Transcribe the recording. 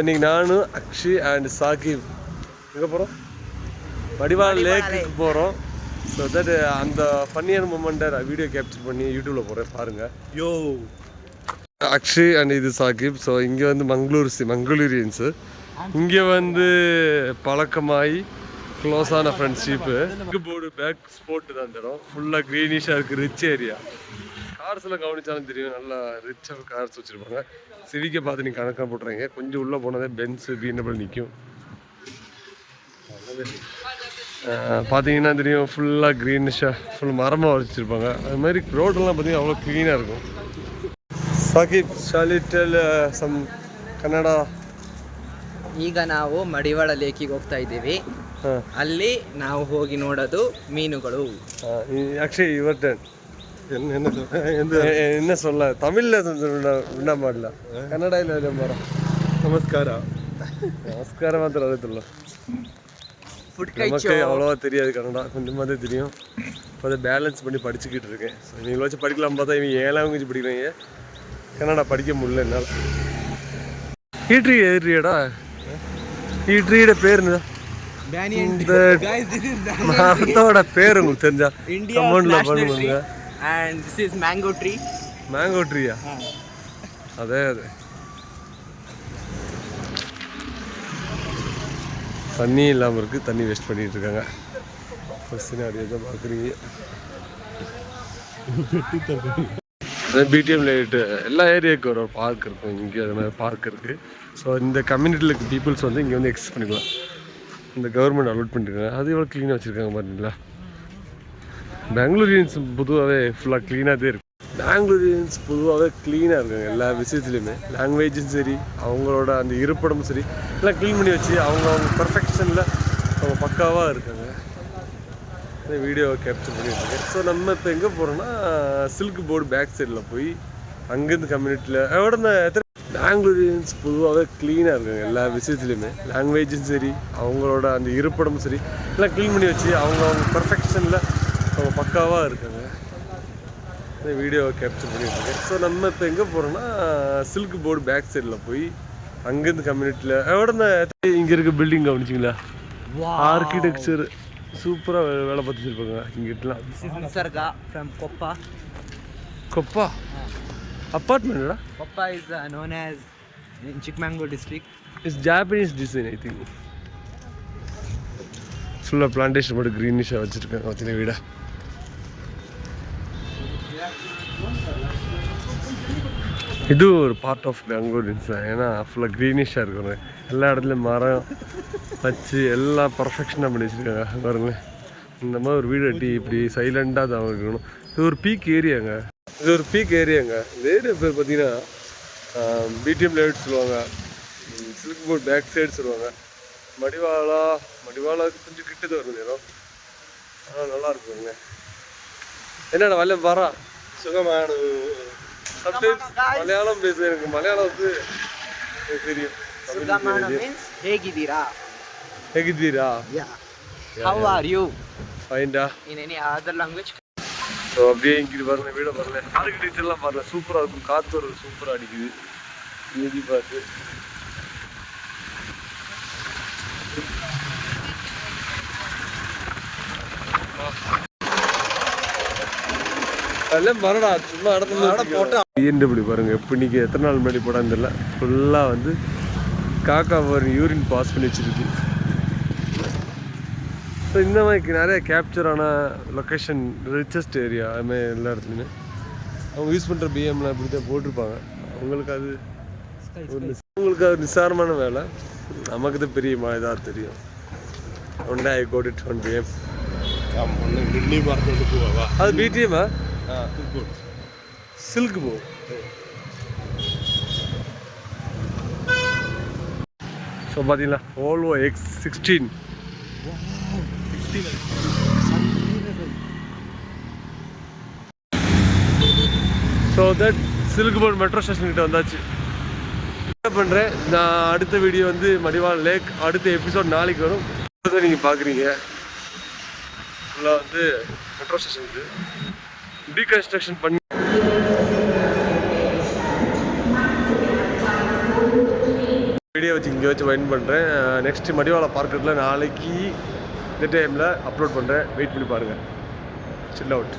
இன்னைக்கு நானும் அக்ஷய் அண்ட் சாகிப் எங்கே போகிறோம்? வடிவால் லேக்குக்கு போகிறோம். ஸோ தட் அந்த ஃபன்னியான மூமெண்ட்டை வீடியோ கேப்சர் பண்ணி யூடியூப்பில் போகிறேன், பாருங்கள். யோ அக்ஷய் அண்ட் இது சாகிப். ஸோ இங்கே வந்து மங்களூரியன்ஸு. இங்கே வந்து பழக்கமாகி க்ளோஸான ஃப்ரெண்ட்ஷிப்பு. போர்டு பேக் ஸ்போர்ட்டு தான் தரும். ஃபுல்லாக க்ரீனிஷாக இருக்குது, ரிச் ஏரியா. கார்ஸ்லாம் கவனிச்சாலும் தெரியும், நல்லா ரிச்சாக கார்ஸ் வச்சுருப்பாங்க. சிவிக்கை பார்த்து நீங்கள் கணக்காக போட்டுறீங்க. கொஞ்சம் உள்ளே போனதே பென்ஸு BMW நிற்கும். பார்த்தீங்கன்னா தெரியும், ஃபுல்லாக க்ரீனிஷாக ஃபுல் மரமாக வச்சுருப்பாங்க. அது மாதிரி ரோடெல்லாம் பார்த்தீங்கன்னா அவ்வளோ க்ளீனாக இருக்கும். ಸಾಕಿಬ್ ಶಾಲಿಟಲ್ ಸಮ್ ಕನ್ನಡ. ಈಗ ನಾವು ಮಡಿವಾಳ ಲೇಕಿಗೆ ಹೋಗ್ತಾ ಇದ್ದೀವಿ. ಅಲ್ಲಿ ನಾವು ಹೋಗಿ ನೋಡೋದು ಮೀನುಗಳು. Akshay your turn. என்ன சொல்ல, தமிழ்ல விட மாடல, கன்னಡ ಇಲ್ಲ ಮರ. ನಮಸ್ಕಾರ மாத்திரம் அறியத்துள்ள. நமக்கு அவ்வளோவா தெரியாது கன்னடா, கொஞ்சமாக தான் தெரியும். இப்போ அதை பேலன்ஸ் பண்ணி படிச்சுக்கிட்டு இருக்கேன். ஸோ இவங்களை வச்சு படிக்கலாம் பார்த்தா இவங்க 7ஆம் வகுப்பு படிக்கிறீங்க, கன்னடா படிக்க முடியல என்னால். ஈட்ரி ஏறியடா, ஈட்ரியோட பேர் மரத்தோட பேர் உங்களுக்கு தெரிஞ்சா கமெண்ட்ல பண்ணுங்க. And this is mango tree. Mango tree. அதே தண்ணி இல்லாமல் இருக்குது, தண்ணி வேஸ்ட் பண்ணிட்டு இருக்காங்க. சினாரியை தான் பார்க்குறீங்க. பிடிஎம் லைட்டு எல்லா ஏரியாவுக்கும் ஒரு பார்க் இருக்கும். இங்கே அது மாதிரி பார்க் இருக்குது. ஸோ இந்த கம்யூனிட்டியில் இருக்க பீப்புள்ஸ் வந்து இங்கே வந்து எக்ஸஸ் பண்ணிக்கலாம். இந்த கவர்மெண்ட் அலோட் பண்ணிருக்காங்க. அது எவ்வளோ க்ளீனாக வச்சுருக்காங்க பார்த்தீங்களா. பெங்களூரியன்ஸ் பொதுவாகவே ஃபுல்லாக க்ளீனாக தான் இருக்கும். பெங்களூரியன்ஸ் பொதுவாகவே க்ளீனாக இருக்காங்க எல்லா விஷயத்துலையுமே. லாங்குவேஜும் சரி, அவங்களோட அந்த இருப்பிடமும் சரி, எல்லாம் க்ளீன் பண்ணி வச்சு அவங்க பர்ஃபெக்ஷனில் அவங்க பக்காவாக இருக்காங்க. வீடியோவை கேப்சர் பண்ணிட்டுருக்கேன். ஸோ நம்ம இப்போ எங்கே போகிறோன்னா, சில்க் போர்டு பேக் சைடில் போய் அங்கேருந்து கம்யூனிட்டியில் எவ்வளோ பெங்களூரியன்ஸ் பொதுவாகவே க்ளீனாக இருக்காங்க எல்லா விஷயத்துலையுமே. லாங்குவேஜும் சரி, அவங்களோட அந்த இருப்பிடமும் சரி, எல்லாம் க்ளீன் பண்ணி வச்சு அவங்க பர்ஃபெக்ஷனில் அவங்க பக்காவாக இருக்காங்க. வீடியோவை கேப்சர் பண்ணிட்டுருக்கேன். ஸோ நம்ம இப்போ எங்கே போகிறோன்னா, சில்க் போர்டு பேக் சைடில் போய் அங்கேருந்து கம்யூனிட்டியில் எவ்வளோ இங்கே இருக்க பில்டிங் கவனிச்சிங்களா, ஆர்கிடெக்சர் சூப்பராக வேலை பார்த்து வச்சுருப்பாங்க இங்கிட்டலாம். நிசர்கா ஃப்ரம் கொப்பா அப்பார்ட்மெண்ட்டா. Koppa is known as in Chikmagalur district. It's Japanese design, I think. ஃபுல்லாக பிளான்டேஷன் மட்டும் க்ரீனிஷாக வச்சுருக்காங்க பார்த்தீங்கன்னா வீடா. இது ஒரு பார்ட் ஆஃப் பெங்களூரின்ஸ் தான். ஏன்னா ஃபுல்லாக க்ரீனிஷாக இருக்கணும். எல்லா இடத்துலையும் மரம் வச்சு எல்லாம் பர்ஃபெக்ஷனாக பண்ணி வச்சுருக்காங்க. பாருங்களேன், இந்த மாதிரி ஒரு வீடு கட்டி இப்படி சைலண்டாக தான் இருக்கணும். இது ஒரு பீக் ஏரியாங்க. இந்த ஏரியா பேர் பார்த்தீங்கன்னா பிடிஎம் லேட் சொல்லுவாங்க, சில்க் போர்ட் பேக் சைடு சொல்லுவாங்க. மடிவாளாவுக்கு கொஞ்சம் கிட்டது வருது நேரம். ஆனால் நல்லா இருக்குங்க. என்னடா வல்ல வரா சுகமான. சம்டைம்ஸ் மலையாளம் பேசுவேன், எனக்கு மலையாளம் வந்து தெரியும். ஹேகிதீரா. How are you? Fine da. In any other language? So அப்படியே இங்கிட்டு வரல, வீட வரல, ஆர்கிடெக்சர்லாம் வரல, சூப்பராக இருக்கும். காற்று ஒரு சூப்பராக அடிக்குது. மீதி பார்த்து அதெல்லாம் மரடா சும்மா இடத்துல போட்டா BMW பாருங்க. இப்போ இன்னைக்கு எத்தனை நாள் முன்னாடி போடான்னு தெரியல. ஃபுல்லாக வந்து காக்கா ஒரு யூரின் பாஸ் பண்ணி வச்சுருக்கு. ஸோ இந்த மாதிரி நிறைய கேப்சரான லொக்கேஷன், ரிச்சஸ்ட் ஏரியா, அதுமாதிரி எல்லா இடத்துலையுமே அவங்க யூஸ் பண்ணுற பிஎம்லாம் இப்படி தான் போட்டிருப்பாங்க. அவங்களுக்கு அது நிசாரமான வேலை. நமக்கு தான் பெரிய இதாக தெரியும். ஒன்றே ஐ கோட் இட் 1 PM. அது பிடிஎம்மா சில்க் போ. ஸோ பார்த்தீங்களா, Volvo X16. So that Silk Board metro station கிட்ட வந்தாச்சு. என்ன பண்ணுறேன், நான் அடுத்த வீடியோ வந்து மடிவாள் லேக் அடுத்த எபிசோட் நாளைக்கு வரும். நீங்கள் பார்க்குறீங்க ஃபுல்லாக வந்து மெட்ரோ ஸ்டேஷனுக்கு டீகன்ஸ்ட்ரக்ஷன் பண்ணி வீடியோ வச்சு இங்கே வச்சு வைன் பண்ணுறேன். நெக்ஸ்ட் மடிவாள பார்க்கறதுல நாளைக்கு இந்த டைமில் அப்லோட் பண்ணுறேன். வெயிட் பண்ணி பாருங்கள். Chill out.